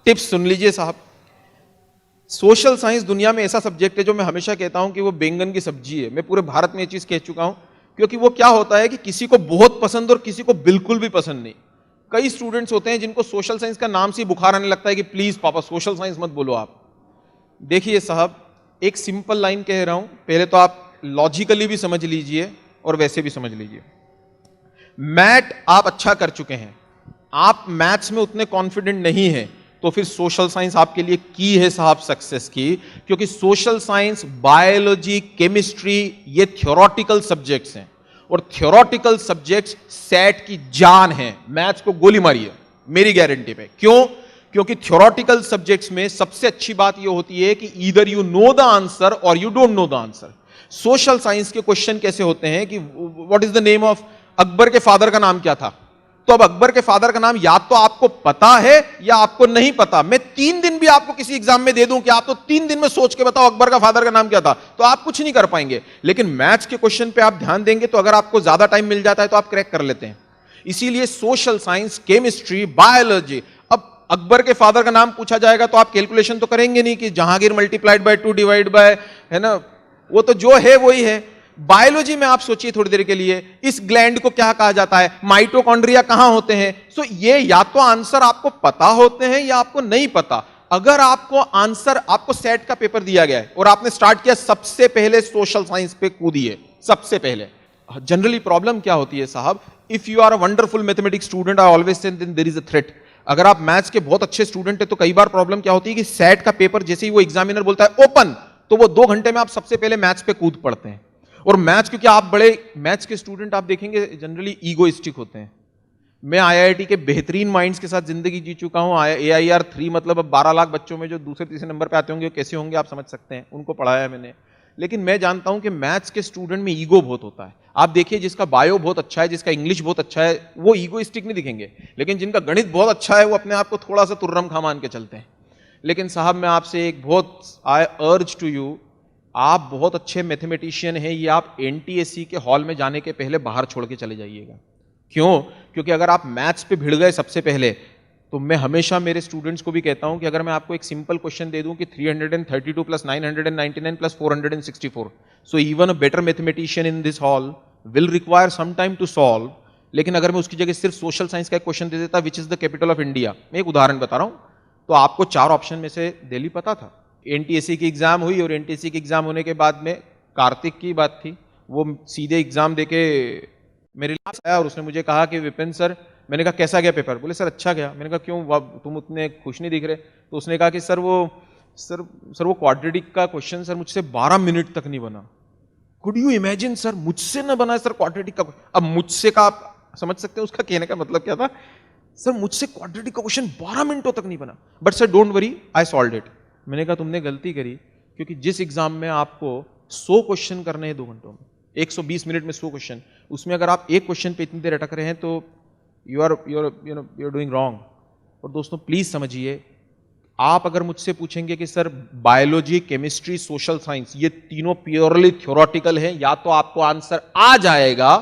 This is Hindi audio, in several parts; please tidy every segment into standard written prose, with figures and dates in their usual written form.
टिप्स सुन लीजिए साहब। सोशल साइंस दुनिया में ऐसा सब्जेक्ट है जो मैं हमेशा कहता हूं कि वो बैंगन की सब्जी है। मैं पूरे भारत में ये चीज कह चुका हूं, क्योंकि वो क्या होता है कि किसी को बहुत पसंद और किसी को बिल्कुल भी पसंद नहीं। कई स्टूडेंट्स होते हैं जिनको सोशल साइंस का नाम से ही बुखार आने लगता है कि प्लीज पापा सोशल साइंस मत बोलो आप। देखिए साहब, एक सिंपल लाइन कह रहा हूं, पहले तो आप लॉजिकली भी समझ लीजिए और वैसे भी समझ लीजिए। मैथ आप अच्छा कर चुके हैं, आप मैथ्स में उतने कॉन्फिडेंट नहीं है, तो फिर सोशल साइंस आपके लिए की है साहब सक्सेस की। क्योंकि सोशल साइंस, बायोलॉजी, केमिस्ट्री ये थ्योरेटिकल सब्जेक्ट्स हैं, और थ्योरेटिकल सब्जेक्ट्स सेट की जान है। मैथ्स को गोली मारिए मेरी गारंटी पे। क्यों? क्योंकि थ्योरेटिकल सब्जेक्ट्स में सबसे अच्छी बात यह होती है कि either you know the answer और you don't know the answer. Social science के क्वेश्चन कैसे होते हैं कि what is the name of Akbar के फादर का नाम क्या था? तो अब अकबर के फादर का नाम या तो आपको पता है या आपको नहीं पता। मैं 3 दिन भी आपको किसी एग्जाम में दे दूं कि आप तो 3 दिन में सोच के बताओ अकबर का फादर का नाम क्या था, तो आप कुछ नहीं कर पाएंगे। लेकिन मैथ्स के क्वेश्चन पे आप ध्यान देंगे तो अगर आपको ज्यादा टाइम मिल जाता है तो आप क्रैक कर लेते हैं। इसीलिए सोशल साइंस, केमिस्ट्री, बायोलॉजी, अब अकबर के फादर का नाम पूछा जाएगा तो आप कैलकुलेशन तो करेंगे नहीं कि Jahangir multiplied by 2 divide by, है ना, वो तो जो है वही है। बायोलॉजी में आप सोचिए थोड़ी देर के लिए, इस ग्लैंड को क्या कहा जाता है, माइटोकॉन्ड्रिया कहां होते हैं। सो ये या तो आंसर आपको पता होते हैं या आपको नहीं पता। अगर आपको आंसर, आपको सेट का पेपर दिया गया है और आपने स्टार्ट किया, सबसे पहले सोशल साइंस पे कूदिए सबसे पहले। जनरली प्रॉब्लम क्या होती है साहब, if you are a wonderful mathematics student, I always say there is a threat. अगर आप मैथ्स के बहुत अच्छे स्टूडेंट है तो कई बार प्रॉब्लम क्या होती है कि सेट का पेपर जैसे ही वो एग्जामिनर बोलता है ओपन, तो वो 2 घंटे में आप सबसे पहले मैथ्स पे कूद पड़ते हैं। और मैथ्स, क्योंकि आप बड़े मैथ्स के स्टूडेंट आप देखेंगे जनरली ईगोइस्टिक होते हैं। मैं आईआईटी के बेहतरीन माइंड्स के साथ जिंदगी जी चुका हूं। AIR 3 मतलब अब 12 लाख बच्चों में जो दूसरे तीसरे नंबर पे आते होंगे कैसे होंगे आप समझ सकते हैं, उनको पढ़ाया है मैंने। लेकिन मैं जानता हूं कि मैथ्स के स्टूडेंट में ईगो बहुत होता है। आप देखिए, जिसका बायो बहुत अच्छा है, जिसका इंग्लिश बहुत अच्छा है, वो ईगोइस्टिक नहीं दिखेंगे। लेकिन जिनका गणित बहुत अच्छा है वो अपने आप को थोड़ा सा तुर्रम खा मान के चलते हैं। लेकिन साहब मैं आपसे एक बहुत, आई अर्ज टू यू, आप बहुत अच्छे मैथमेटिशियन हैं, ये आप एनटीएससी के हॉल में जाने के पहले बाहर छोड़ के चले जाइएगा। क्यों? क्योंकि अगर आप मैथ्स पे भिड़ गए सबसे पहले, तो मैं हमेशा मेरे स्टूडेंट्स को भी कहता हूं कि अगर मैं आपको एक सिंपल क्वेश्चन दे दूं कि 332 plus 999 plus 464, so even a better mathematician in this hall will require some time to solve. लेकिन अगर मैं उसकी जगह सिर्फ सोशल साइंस का एक क्वेश्चन दे देता, which is the capital of India, मैं एक उदाहरण बता रहा हूं, तो आपको 4 ऑप्शन में से दिल्ली पता था। एनटीएससी की एग्जाम हुई और एनटीएससी की एग्जाम होने के बाद में कार्तिक की बात थी, वो सीधे एग्जाम देके मेरे पास आया और उसने मुझे कहा कि विपिन सर, मैंने कहा कैसा गया पेपर? बोले सर अच्छा गया। मैंने कहा क्यों, तुम उतने खुश नहीं दिख रहे? तो उसने कहा कि सर वो क्वाड्रेटिक का क्वेश्चन सर मुझसे 12 मिनट तक नहीं बना। कुड यू इमेजिन सर, मुझसे ना बना सर क्वाड्रेटिक का। अब मुझसे का आप समझ सकते हैं उसका कहने का मतलब क्या था, सर मुझसे क्वाड्रेटिक का क्वेश्चन 12 मिनटों तक नहीं बना, but sir don't worry I solved it. मैंने कहा तुमने गलती करी, क्योंकि जिस एग्जाम में आपको 100 क्वेश्चन करने हैं 2 घंटों में, 120 मिनट में 100 क्वेश्चन, उसमें अगर आप एक क्वेश्चन पे इतनी देर अटक रहे हैं तो यू आर डूइंग रॉन्ग। और दोस्तों प्लीज समझिए, आप अगर मुझसे पूछेंगे कि sir biology, chemistry, social science ये तीनों प्योरली थ्योरेटिकल है, या तो आपको आंसर आ जाएगा।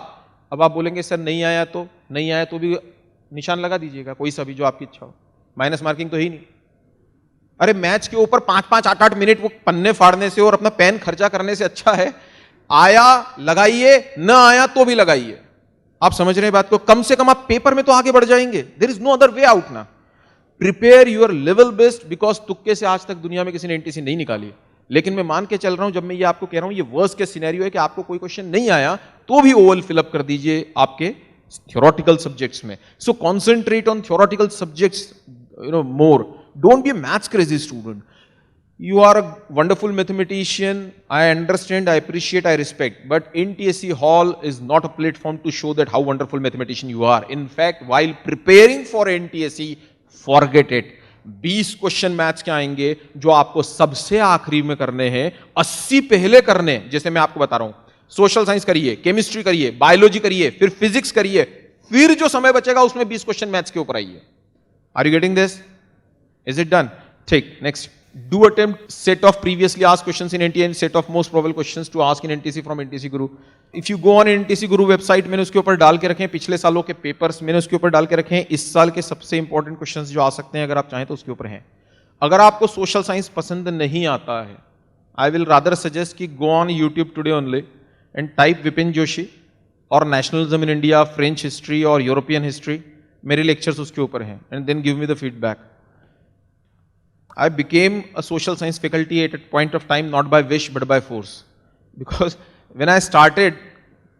अब आप बोलेंगे सर नहीं आया तो भी निशान लगा दीजिएगा, कोई सा भी जो आपकी इच्छा हो, माइनस मार्किंग तो ही नहीं। अरे मैथ्स के ऊपर 5-5, 8-8 मिनट वो पन्ने फाड़ने से और अपना पेन खर्चा करने से अच्छा है आया लगाइए, ना आया तो भी लगाइए। आप समझ रहे हैं बात को? कम से कम आप पेपर में तो आगे बढ़ जाएंगे। There is no other way out ना। Prepare your level best, because तुक्के से आज तक दुनिया में किसी ने एनटीसी नहीं निकाली। लेकिन मैं मान के चल रहा हूं, जब मैं ये आपको कह रहा हूं, ये वर्स्ट केस सिनेरियो है कि आपको कोई क्वेश्चन नहीं आया तो भी ओवल फिलअप कर दीजिए आपके थ्योरेटिकल सब्जेक्ट्स में। So concentrate on theoretical subjects more. Don't be a maths crazy student. You are a wonderful mathematician. I understand, I appreciate, I respect. But NTSC Hall is not a platform to show that how wonderful mathematician you are. In fact, while preparing for NTSC, forget it. 20 question maths के आएंगे जो आपको सबसे आखिरी में करने हैं, 80 पहले करने। जैसे मैं आपको बता रहा हूं, सोशल साइंस करिए, केमिस्ट्री करिए, बायोलॉजी करिए, फिर फिजिक्स करिए, फिर जो समय बचेगा उसमें 20 क्वेश्चन मैथ्स के ऊपर आइए। Are you getting this? Is it done? ठीक, next. Do attempt set of previously asked questions in NTE and set of most probable questions to ask in NTC from NTC Guru. If you go on NTC Guru website, मैंने उसके ऊपर डाल के रखे हैं पिछले सालों के पेपर्स, मैंने उसके ऊपर डाल के रखे हैं इस साल के सबसे इंपॉर्टेंट क्वेश्चंस जो आ सकते हैं, अगर आप चाहें तो उसके ऊपर हैं. अगर आपको सोशल साइंस पसंद नहीं आता है, आई विल रादर सजेस्ट कि go on YouTube today only and type Vipin Joshi और nationalism in India, French history और यूरोपियन हिस्ट्री, मेरे लेक्चर्स उसके ऊपर हैं, and then give me the feedback. I became a social science faculty at a point of time not by wish but by force, because when I started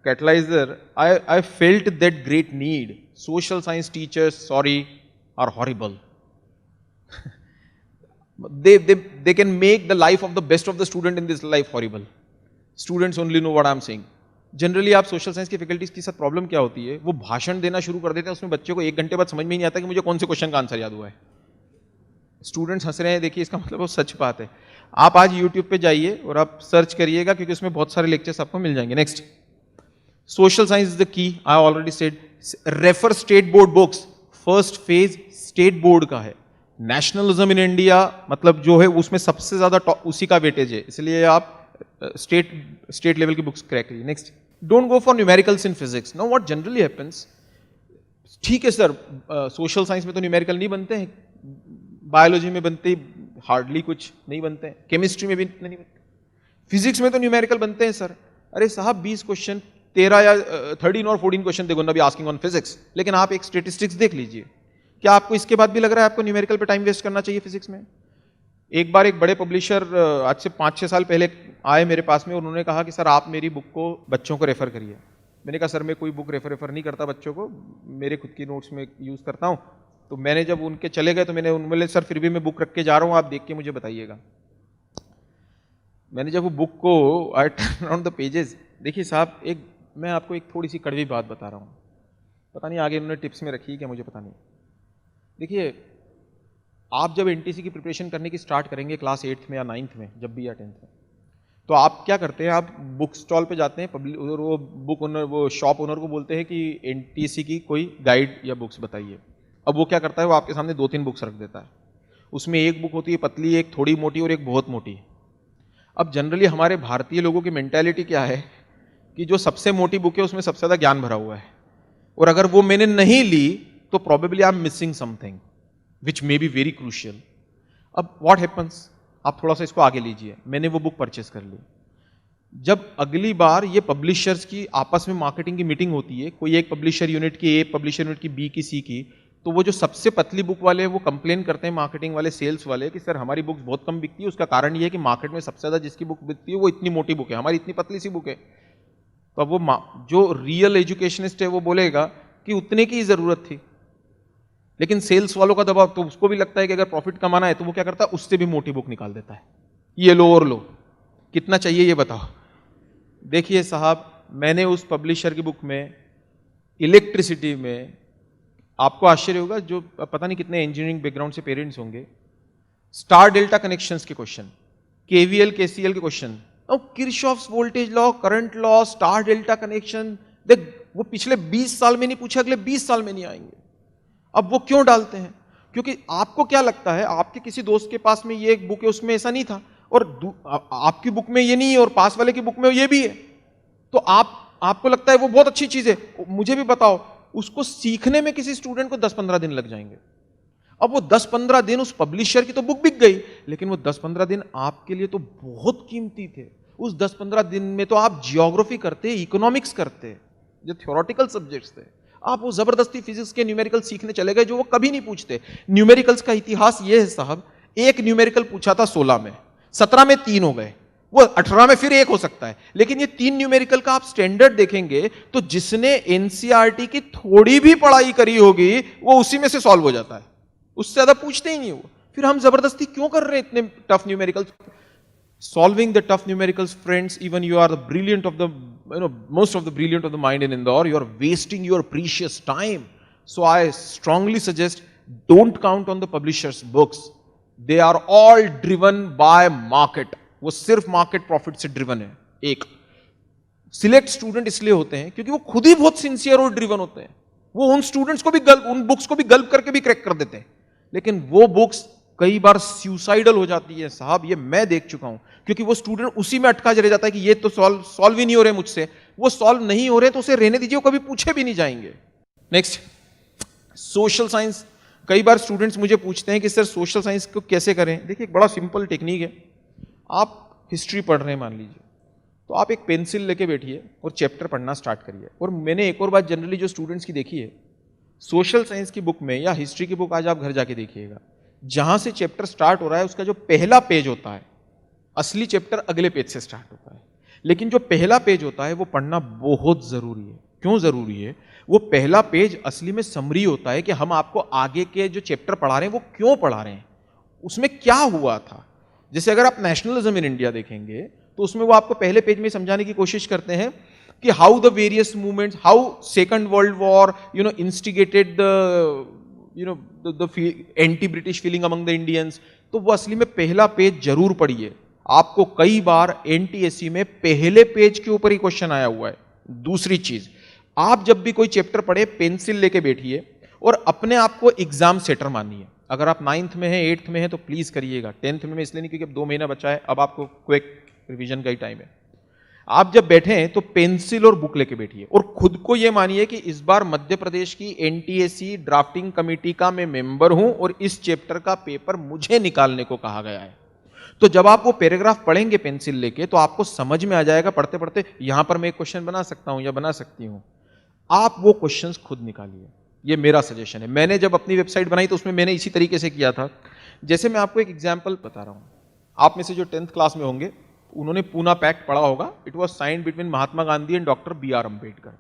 Catalyzer, I felt that great need. Social science teachers, sorry, are horrible. they can make the life of the best of the student in this life horrible. Students only know what I am saying. Generally आप सोशल साइंस की फैकल्टीज के साथ प्रॉब्लम क्या होती है, वो भाषण देना शुरू कर देते हैं, उसमें बच्चे को 1 घंटे बाद समझ में ही नहीं आता कि मुझे कौन से क्वेश्चन का आंसर याद हुआ है. स्टूडेंट्स हंस रहे हैं, देखिए इसका मतलब वो सच बात है. आप आज यूट्यूब पे जाइए और आप सर्च करिएगा, क्योंकि उसमें बहुत सारे लेक्चर्स आपको मिल जाएंगे. Next, social science is the key. I already said refer state board books. First phase state board का है. नेशनलिज्म इन इंडिया मतलब जो है उसमें सबसे ज्यादा उसी का वेटेज है, इसलिए आप स्टेट लेवल की बुक्स क्रैक करिए. Next, don't go for numericals in physics. Now what generally happens, ठीक है सर, सोशल साइंस में तो न्यूमेरिकल नहीं बनते हैं, बायोलॉजी में बनते ही हार्डली कुछ नहीं बनते हैं, केमिस्ट्री में भी नहीं बनते, फिजिक्स में तो न्यूमेरिकल बनते हैं सर. अरे साहब 20 क्वेश्चन, 13 या 13 और 14 question they gonna be asking on physics. लेकिन आप एक स्टेटिस्टिक्स देख लीजिए, क्या आपको इसके बाद भी लग रहा है आपको न्यूमेरिकल पे टाइम वेस्ट करना चाहिए फिजिक्स में? एक बार एक बड़े पब्लिशर आज से 5-6 साल पहले आए मेरे पास में, उन्होंने कहा कि सर आप मेरी बुक को बच्चों को रेफर करिए. मैंने कहा सर मैं कोई बुक रेफर नहीं करता बच्चों को, मेरे खुद की नोट्स में यूज करता हूँ. तो मैंने जब उनके चले गए तो मैंने उनमें बोले सर फिर भी मैं बुक रख के जा रहा हूँ, आप देख के मुझे बताइएगा. मैंने जब वो बुक को I turn around the pages, देखिए साहब, एक मैं आपको एक थोड़ी सी कड़वी बात बता रहा हूँ, पता नहीं आगे उन्होंने टिप्स में रखी है क्या, मुझे पता नहीं. देखिए, आप जब एनटीसी की प्रिपरेशन करने की स्टार्ट करेंगे क्लास 8th में या 9th में, जब भी या 10th में, तो आप क्या करते हैं, आप बुक स्टॉल पे जाते हैं, वो बुक ओनर, वो शॉप ओनर को बोलते हैं कि एनटीसी की कोई गाइड या बुक्स बताइए. अब वो क्या करता है, वो आपके सामने 2-3 बुक्स रख देता है. उसमें एक बुक होती है पतली, एक थोड़ी मोटी और एक बहुत मोटी. अब जनरली हमारे भारतीय लोगों की मेंटालिटी क्या है कि जो सबसे मोटी बुक है उसमें सबसे ज़्यादा ज्ञान भरा हुआ है, और अगर वो मैंने नहीं ली तो probably I am missing something which may be very crucial. अब व्हाट हैपन्स, आप थोड़ा सा इसको आगे लीजिए, मैंने वो बुक परचेस कर ली. जब अगली बार ये पब्लिशर्स की आपस में मार्केटिंग की मीटिंग होती है, कोई एक पब्लिशर यूनिट की ए, पब्लिशर यूनिट की बी की सी की, तो वो जो सबसे पतली बुक वाले वो कंप्लेन करते हैं, मार्केटिंग वाले, सेल्स वाले, कि सर हमारी बुक्स बहुत कम बिकती है. उसका कारण ये है कि मार्केट में सबसे ज्यादा जिसकी बुक बिकती है वो इतनी मोटी बुक है, हमारी इतनी पतली सी बुक है. तो अब वो जो रियल एजुकेशनिस्ट है वो बोलेगा कि उतने की ही जरूरत थी. लेकिन सेल्स वालों का दबाव, तो उसको भी लगता है कि अगर प्रॉफिट कमाना है तो वो क्या करता है, उससे भी मोटी बुक निकाल देता है. ये लो और लो, कितना चाहिए ये बताओ. देखिए साहब, मैंने उस पब्लिशर की बुक में इलेक्ट्रिसिटी में, आपको आश्चर्य होगा, जो पता नहीं कितने इंजीनियरिंग बैकग्राउंड से पेरेंट्स होंगे, स्टार डेल्टा कनेक्शंस के क्वेश्चन, केवीएल केसीएल के question, Kirchhoff's voltage law, current law, star delta connection, देख वो पिछले 20 साल में नहीं पूछे, अगले 20 साल में नहीं आएंगे. अब वो क्यों डालते हैं? क्योंकि आपको क्या लगता है, आपके किसी दोस्त के पास में ये एक बुक है, उसमें ऐसा नहीं था, और आपकी बुक में ये नहीं है, और पास वाले की बुक में ये भी है, तो आपको लगता है वो बहुत अच्छी चीज है. मुझे भी बताओ, उसको सीखने में किसी स्टूडेंट को 10-15 दिन लग जाएंगे. अब वो 10-15 दिन उस पब्लिशर की तो बुक बिक गई, लेकिन वो 10-15 दिन आपके लिए तो बहुत कीमती थे. उस 10-15 दिन में तो आप जियोग्राफी करते, इकोनॉमिक्स करते, जो थ्योरेटिकल सब्जेक्ट्स थे. आप वो जबरदस्ती फिजिक्स के न्यूमेरिकल सीखने चले गए जो वो कभी नहीं पूछते. न्यूमेरिकल्स का इतिहास ये है साहब, एक न्यूमेरिकल पूछा था 16 में, 17 में 3 हो गए, वो 18 में फिर 1 हो सकता है. लेकिन ये 3 न्यूमेरिकल का आप स्टैंडर्ड देखेंगे तो जिसने एनसीईआरटी की थोड़ी भी पढ़ाई करी होगी वो उसी में से सॉल्व हो जाता है, उससे ज्यादा पूछते ही नहीं वो. फिर हम जबरदस्ती क्यों कर रहे हैं इतने tough numericals? Solving the tough numericals, friends, even you are the brilliant of the, most of the brilliant of the mind in Indore, you are wasting your precious time. So I strongly suggest, don't count on the publishers' books. They are all driven by market. वो सिर्फ मार्केट प्रॉफिट से ड्रिवन है. एक सिलेक्ट स्टूडेंट इसलिए होते हैं क्योंकि वो खुद ही बहुत सिंसियर और ड्रिवन होते हैं. वो उन स्टूडेंट्स को भी उन बुक्स को भी गल्प करके भी क्रैक कर देते हैं. लेकिन वो बुक्स कई बार सुसाइडल हो जाती है साहब, ये मैं देख चुका हूं, क्योंकि वो स्टूडेंट उसी में अटका रह जाता है कि ये तो सॉल्व ही नहीं हो रहे मुझसे। वो सॉल्व नहीं हो रहे तो उसे रहने दीजिए, वो कभी पूछे भी नहीं जाएंगे। Next, social science. कई बार स्टूडेंट्स मुझे पूछते हैं कि सर सोशल साइंस को कैसे करें। देखिए एक बड़ा सिंपल टेक्निक है। आप हिस्ट्री पढ़ रहे हैं मान लीजिए, तो आप एक पेंसिल लेके बैठिए और चैप्टर पढ़ना स्टार्ट करिए। और मैंने एक और बात जनरली जो स्टूडेंट्स की देखी है, सोशल साइंस की बुक में या हिस्ट्री की बुक आज आप घर जाके देखिएगा, जहां से चैप्टर स्टार्ट हो रहा है उसका जो पहला पेज होता है, असली चैप्टर अगले पेज से स्टार्ट होता है। लेकिन जो पहला पेज होता है वो पढ़ना बहुत जरूरी है। क्यों जरूरी है? वो पहला पेज असली में समरी होता है कि हम आपको आगे के जो चैप्टर पढ़ा रहे हैं वो क्यों पढ़ा रहे हैं, उसमें क्या हुआ था। जैसे अगर आप नेशनलिज्म इन इंडिया देखेंगे तो उसमें वो आपको पहले पेज में समझाने की कोशिश करते हैं कि how the various movements, how second world war instigated the anti British feeling among the Indians. तो वो असली में पहला पेज जरूर पढ़िए। आपको कई बार एनटीएससी में पहले पेज के ऊपर ही क्वेश्चन आया हुआ है। दूसरी चीज, आप जब भी कोई चैप्टर पढ़े पेंसिल लेके बैठिए और अपने आप को एग्जाम सेटर मानिए। अगर आप 9th में है, 8th में है तो प्लीज करिएगा। 10th में इसलिए नहीं क्योंकि अब 2 महीना बचा है, अब आपको क्विक रिवीजन का ही टाइम है। आप जब बैठे हैं तो पेंसिल और बुक लेके बैठिए और खुद को यह मानिए कि इस बार मध्य प्रदेश की एनटीएससी ड्राफ्टिंग कमेटी का मैं मेंबर हूं और इस चैप्टर का पेपर मुझे निकालने को कहा गया है। तो जब आप वो पैराग्राफ पढ़ेंगे पेंसिल लेके तो आपको समझ में आ जाएगा पढ़ते पढ़ते, यहां पर मैं एक क्वेश्चन बना सकता हूं या बना सकती हूं। आप वो क्वेश्चंस खुद निकालिए, ये मेरा सजेशन है। मैंने जब अपनी वेबसाइट बनाई तो उसमें मैंने इसी तरीके से किया था। जैसे मैं आपको एक एग्जांपल बता रहा हूं, आप में से जो 10th क्लास में होंगे उन्होंने पूना पैक्ट पढ़ा होगा। It was signed between Mahatma Gandhi and doctor B R. Ambedkar.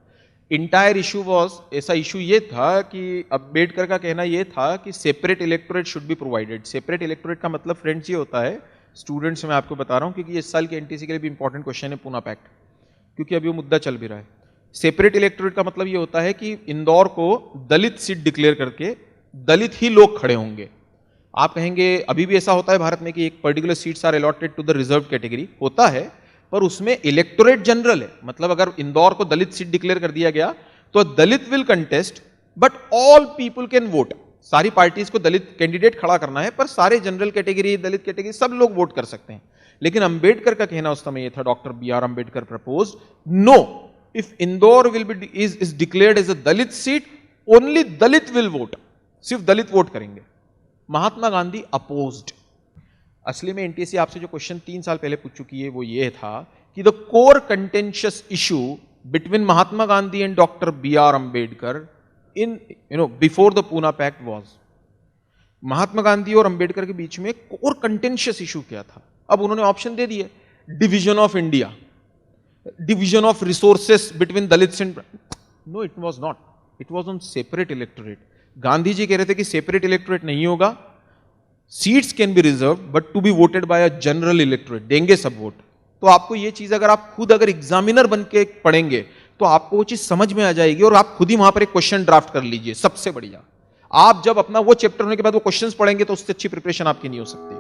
Entire issue was, ऐसा इशू ये था कि अम्बेडकर का कहना ये था कि separate electorate should be provided. Separate electorate का मतलब फ्रेंड्स ये होता है, स्टूडेंट्स मैं आपको बता रहा हूं क्योंकि इस साल के एनटीसी के लिए भी इंपॉर्टेंट क्वेश्चन है पूना पैक्ट, क्योंकि अभी वो मुद्दा चल भी रहा है। सेपरेट इलेक्टोरेट का मतलब ये होता है कि इंदौर को दलित सीट डिक्लेयर करके दलित ही लोग खड़े होंगे। आप कहेंगे अभी भी ऐसा होता है भारत में कि एक particular seats are allotted to the reserve category, होता है, पर उसमें इलेक्टोरेट जनरल है। मतलब अगर इंदौर को दलित सीट डिक्लेयर कर दिया गया तो Dalit will contest but all people can vote. सारी पार्टीज को दलित कैंडिडेट खड़ा करना है पर सारे जनरल कैटेगरी, दलित कैटेगरी सब लोग वोट कर सकते हैं। लेकिन अंबेडकर का कहना उस समय यह था, doctor B R. Ambedkar proposed, no, if Indore will be is declared as a Dalit seat, only Dalit will vote, सिर्फ दलित वोट करेंगे। महात्मा गांधी अपोज्ड। असली में एनटीएससी आपसे जो क्वेश्चन 3 साल पहले पूछ चुकी है वो ये था कि the core contentious issue between Mahatma Gandhi and doctor B R. Ambedkar in before the Poona pact was, Mahatma Gandhi और अंबेडकर के बीच में कोर कंटेंशियस इशू क्या था। अब उन्होंने ऑप्शन दे दिए, division of India, division of resources between Dalits and, no it was not, it was on separate electorate. Gandhi ji कह रहे थे कि सेपरेट इलेक्टोरेट नहीं होगा, seats can be reserve but to be voted by a general electorate, देंगे सब वोट। तो आपको ये चीज अगर आप खुद अगर एग्जामिनर बन के पढ़ेंगे तो आपको वो चीज समझ में आ जाएगी और आप खुद ही वहां पर एक क्वेश्चन ड्राफ्ट कर लीजिए। सबसे बढ़िया, आप जब अपना वो चैप्टर होने के बाद वो क्वेश्चंस पढ़ेंगे तो उससे अच्छी प्रिपरेशन आपकी नहीं हो सकती।